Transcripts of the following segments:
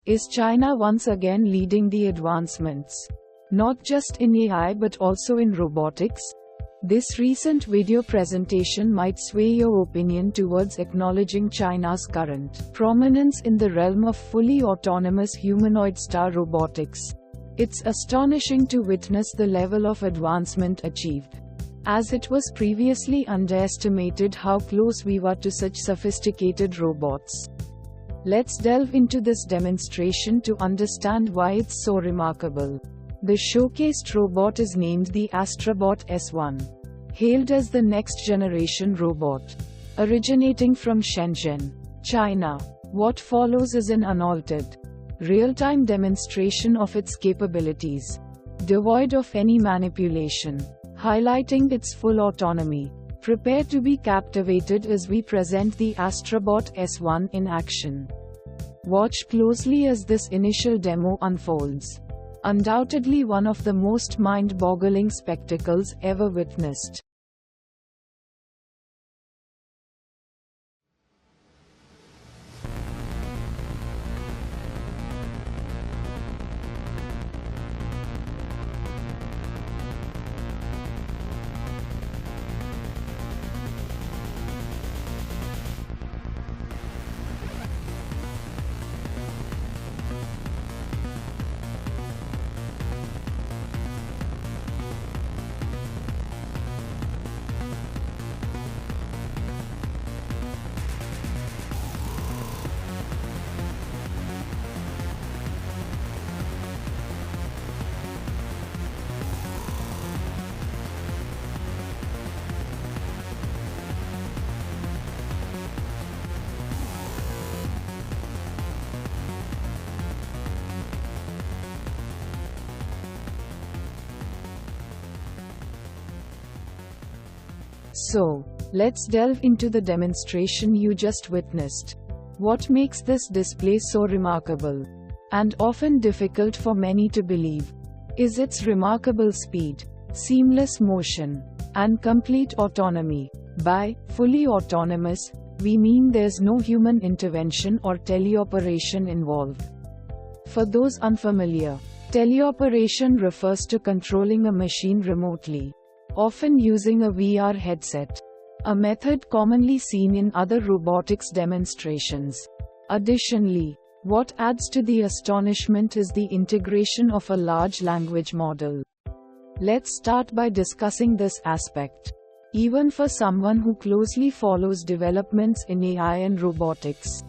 Is China once again leading the advancements? Not just in AI but also in robotics? This recent video presentation might sway your opinion towards acknowledging China's current prominence in the realm of fully autonomous humanoid star robotics. It's astonishing to witness the level of advancement achieved, as it was previously underestimated how close we were to such sophisticated robots. Let's delve into this demonstration to understand why it's so remarkable. The showcased robot is named the Astrabot S1, hailed as the next-generation robot. Originating from Shenzhen, China, what follows is an unaltered, real-time demonstration of its capabilities, devoid of any manipulation, highlighting its full autonomy. Prepare to be captivated as we present the Astrabot S1 in action. Watch closely as this initial demo unfolds. Undoubtedly one of the most mind-boggling spectacles ever witnessed. So, let's delve into the demonstration you just witnessed. What makes this display so remarkable, and often difficult for many to believe, is its remarkable speed, seamless motion, and complete autonomy. By fully autonomous, we mean there's no human intervention or teleoperation involved. For those unfamiliar, teleoperation refers to controlling a machine remotely, often using a VR headset, a method commonly seen in other robotics demonstrations. Additionally, what adds to the astonishment is the integration of a large language model. Let's start by discussing this aspect. Even for someone who closely follows developments in AI and robotics,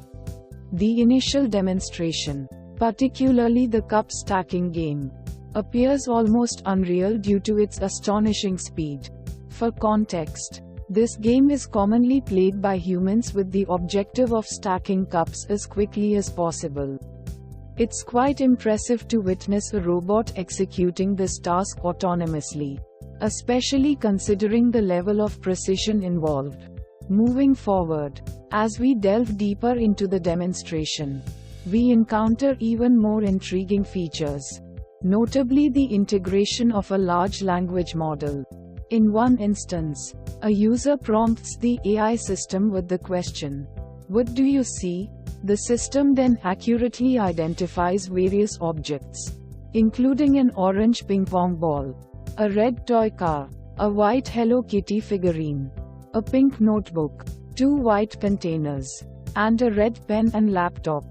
the initial demonstration, particularly the cup stacking game, appears almost unreal due to its astonishing speed. For context, this game is commonly played by humans with the objective of stacking cups as quickly as possible. It's quite impressive to witness a robot executing this task autonomously, especially considering the level of precision involved. Moving forward, as we delve deeper into the demonstration, we encounter even more intriguing features, notably the integration of a large language model. In one instance, a user prompts the AI system with the question, "What do you see?" The system then accurately identifies various objects, including an orange ping pong ball, a red toy car, a white Hello Kitty figurine, a pink notebook, 2 white containers, and a red pen and laptop.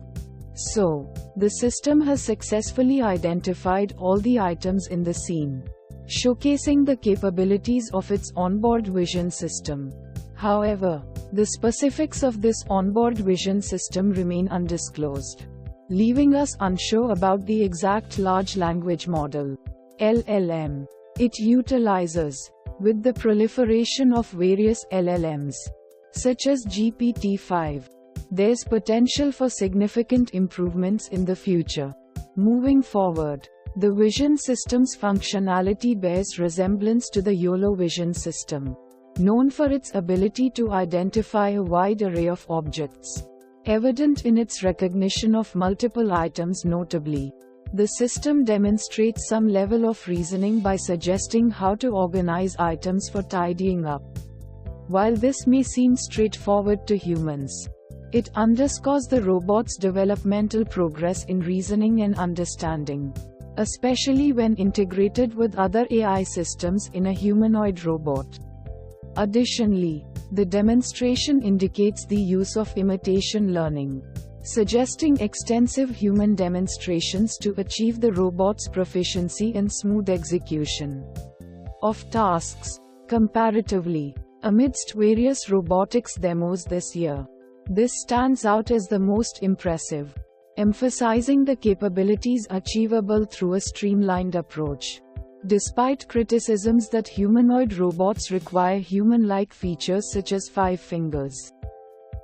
So, the system has successfully identified all the items in the scene, showcasing the capabilities of its onboard vision system. However, the specifics of this onboard vision system remain undisclosed, leaving us unsure about the exact large language model (LLM) it utilizes. With the proliferation of various LLMs, such as GPT-5, there's potential for significant improvements in the future. Moving forward, the vision system's functionality bears resemblance to the YOLO vision system, known for its ability to identify a wide array of objects, evident in its recognition of multiple items. Notably, the system demonstrates some level of reasoning by suggesting how to organize items for tidying up. While this may seem straightforward to humans, It underscores the robot's developmental progress in reasoning and understanding, especially when integrated with other AI systems in a humanoid robot. Additionally, the demonstration indicates the use of imitation learning, suggesting extensive human demonstrations to achieve the robot's proficiency and smooth execution of tasks. Comparatively, amidst various robotics demos this year, this stands out as the most impressive, emphasizing the capabilities achievable through a streamlined approach. Despite criticisms that humanoid robots require human-like features such as 5 fingers,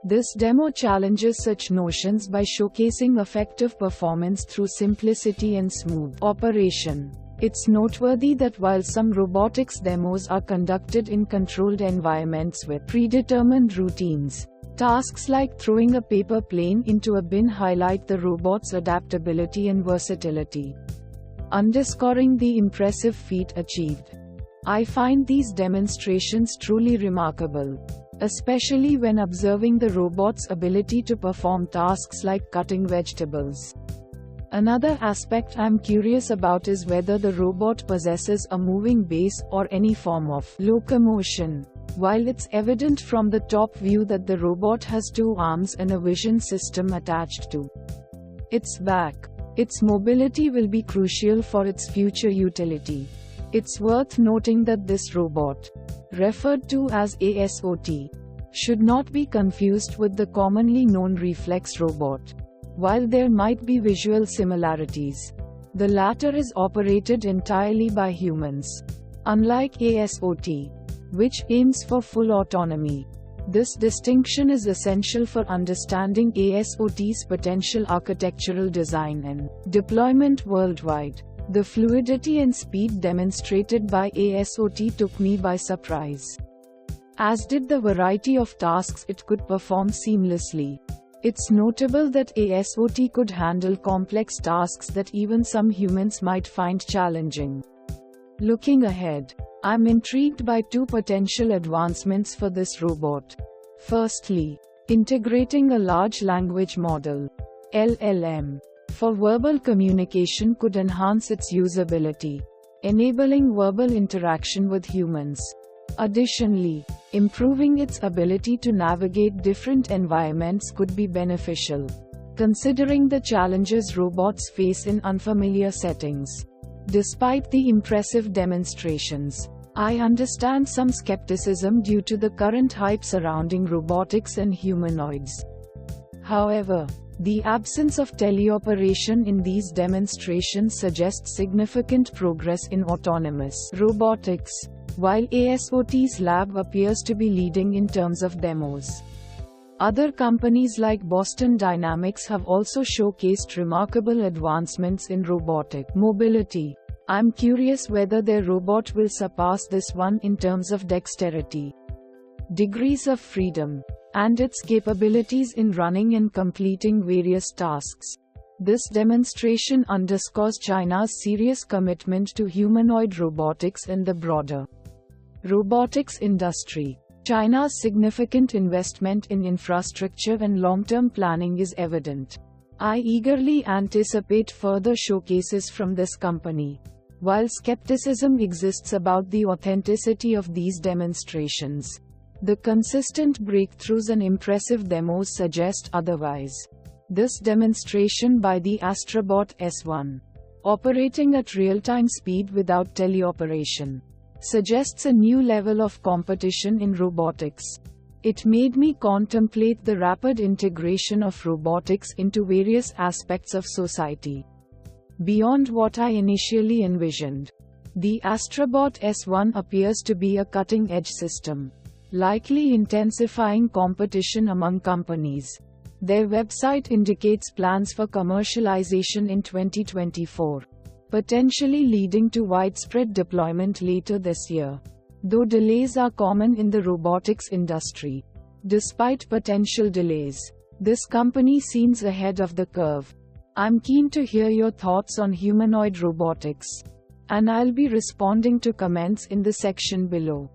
this demo challenges such notions by showcasing effective performance through simplicity and smooth operation. It's noteworthy that while some robotics demos are conducted in controlled environments with predetermined routines, tasks like throwing a paper plane into a bin highlight the robot's adaptability and versatility, underscoring the impressive feat achieved. I find these demonstrations truly remarkable, especially when observing the robot's ability to perform tasks like cutting vegetables. Another aspect I'm curious about is whether the robot possesses a moving base or any form of locomotion. While it's evident from the top view that the robot has 2 arms and a vision system attached to its back, its mobility will be crucial for its future utility. It's worth noting that this robot, referred to as ASOT, should not be confused with the commonly known reflex robot. While there might be visual similarities, the latter is operated entirely by humans. Unlike ASOT, which aims for full autonomy, this distinction is essential for understanding ASOT's potential architectural design and deployment worldwide. The fluidity and speed demonstrated by ASOT took me by surprise, as did the variety of tasks it could perform seamlessly. It's notable that ASOT could handle complex tasks that even some humans might find challenging. Looking ahead, I'm intrigued by 2 potential advancements for this robot. Firstly, integrating a large language model, LLM, for verbal communication could enhance its usability, enabling verbal interaction with humans. Additionally, improving its ability to navigate different environments could be beneficial, considering the challenges robots face in unfamiliar settings. Despite the impressive demonstrations, I understand some skepticism due to the current hype surrounding robotics and humanoids. However, the absence of teleoperation in these demonstrations suggests significant progress in autonomous robotics, while ASOT's lab appears to be leading in terms of demos. Other companies like Boston Dynamics have also showcased remarkable advancements in robotic mobility. I'm curious whether their robot will surpass this one in terms of dexterity, degrees of freedom, and its capabilities in running and completing various tasks. This demonstration underscores China's serious commitment to humanoid robotics and the broader robotics industry. China's significant investment in infrastructure and long-term planning is evident. I eagerly anticipate further showcases from this company. While skepticism exists about the authenticity of these demonstrations, the consistent breakthroughs and impressive demos suggest otherwise. This demonstration by the Astrobot S1, operating at real-time speed without teleoperation, suggests a new level of competition in robotics. It made me contemplate the rapid integration of robotics into various aspects of society, beyond what I initially envisioned. The Astrobot S1 appears to be a cutting-edge system, likely intensifying competition among companies. Their website indicates plans for commercialization in 2024, potentially leading to widespread deployment later this year. Though delays are common in the robotics industry, despite potential delays, this company seems ahead of the curve. I'm keen to hear your thoughts on humanoid robotics, and I'll be responding to comments in the section below.